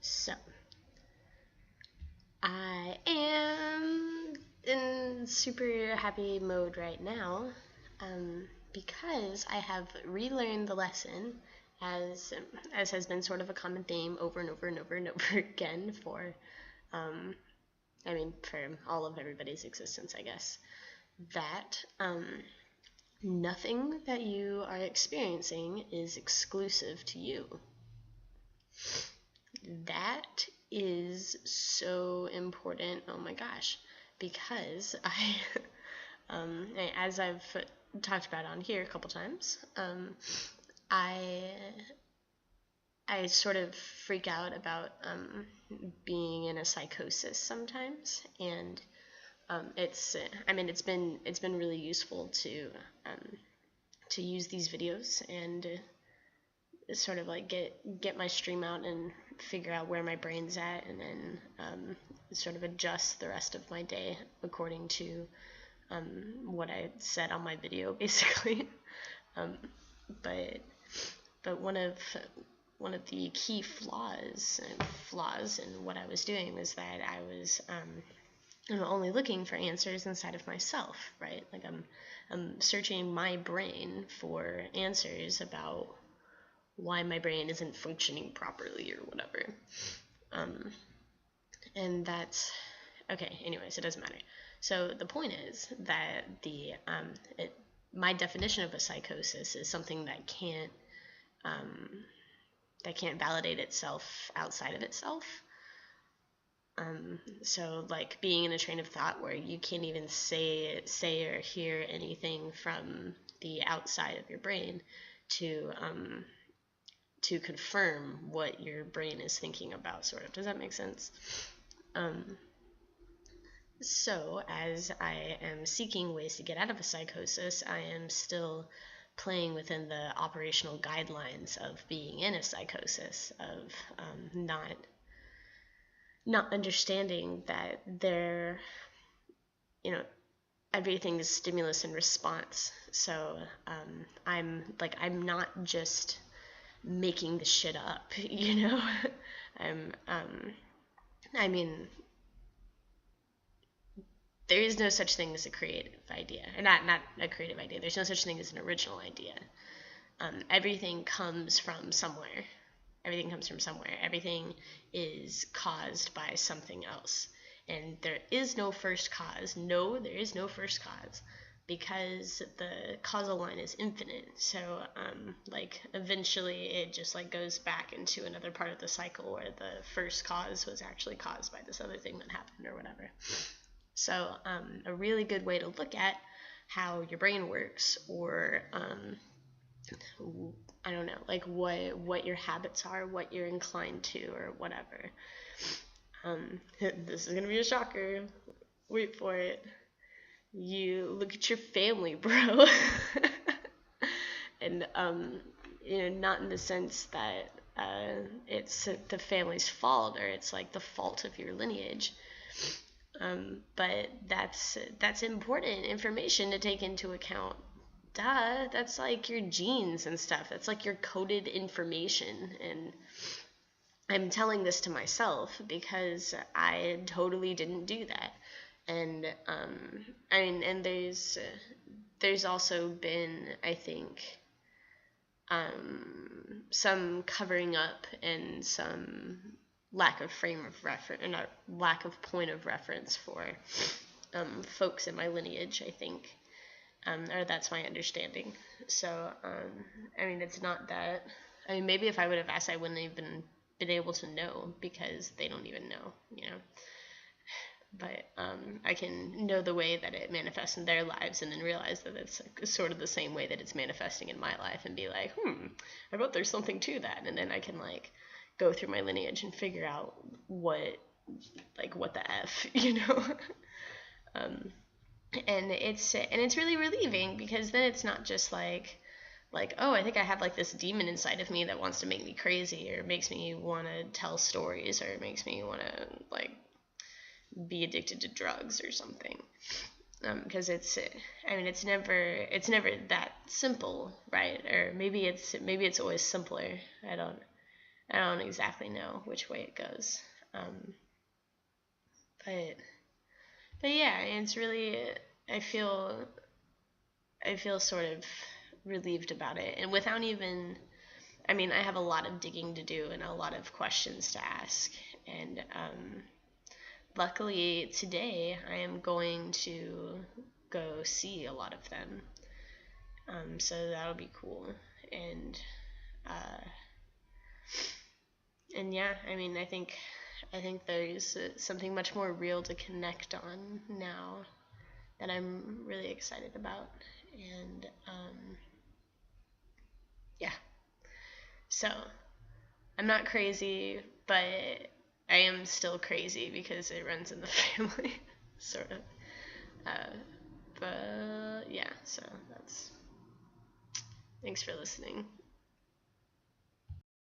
So, I am in super happy mode right now because I have relearned the lesson as has been sort of a common theme over and over and over and over again for for all of everybody's existence, I guess, that nothing that you are experiencing is exclusive to you. That is so important. Oh my gosh. Because as I've talked about on here a couple times, I sort of freak out about being in a psychosis sometimes, and it's been really useful to use these videos and sort of like get my stream out and figure out where my brain's at, and then sort of adjust the rest of my day according to what I said on my video, basically. But one of the key flaws in what I was doing was that I was only looking for answers inside of myself, right? Like I'm searching my brain for answers about why my brain isn't functioning properly or whatever. And that's okay. Anyways, it doesn't matter. So the point is that my definition of a psychosis is something that can't validate itself outside of itself. So like being in a train of thought where you can't even say or hear anything from the outside of your brain to confirm what your brain is thinking about, sort of. Does that make sense? So as I am seeking ways to get out of a psychosis, I am still playing within the operational guidelines of being in a psychosis, of not understanding that everything is stimulus and response. So I'm not just making the shit up, there is no such thing as a creative idea, or not a creative idea. There's no such thing as an original idea. Everything comes from somewhere. Everything is caused by something else. And there is no first cause. No, there is no first cause, because the causal line is infinite. So eventually it just goes back into another part of the cycle where the first cause was actually caused by this other thing that happened or whatever. So a really good way to look at how your brain works, or I don't know, what your habits are, what you're inclined to, or whatever. This is gonna be a shocker. Wait for it. You look at your family, bro. And not in the sense that it's the family's fault, or it's like the fault of your lineage. But that's important information to take into account. Duh, that's like your genes and stuff. That's like your coded information. And I'm telling this to myself because I totally didn't do that. And and there's also been, I think, some covering up and some lack of frame of reference, and a lack of point of reference for folks in my lineage, I think, or that's my understanding. So it's not that. Maybe if I would have asked, I wouldn't have been able to know, because they don't even know, But I can know the way that it manifests in their lives, and then realize that it's sort of the same way that it's manifesting in my life, and be like, I bet there's something to that, and then I can go through my lineage and figure out what the F, and it's really relieving, because then it's not just like, oh, I think I have this demon inside of me that wants to make me crazy, or makes me want to tell stories, or makes me want to be addicted to drugs or something. Because it's never that simple, right? Or maybe it's always simpler. I don't I don't exactly know which way it goes. But yeah, it's really, I feel sort of relieved about it, and without even, I mean, I have a lot of digging to do and a lot of questions to ask, and luckily today I am going to go see a lot of them, so that'll be cool, and uh, yeah, I mean, I think there's something much more real to connect on now that I'm really excited about, and yeah, so I'm not crazy, but I am still crazy because it runs in the family, sort of. But yeah, so that's. Thanks for listening.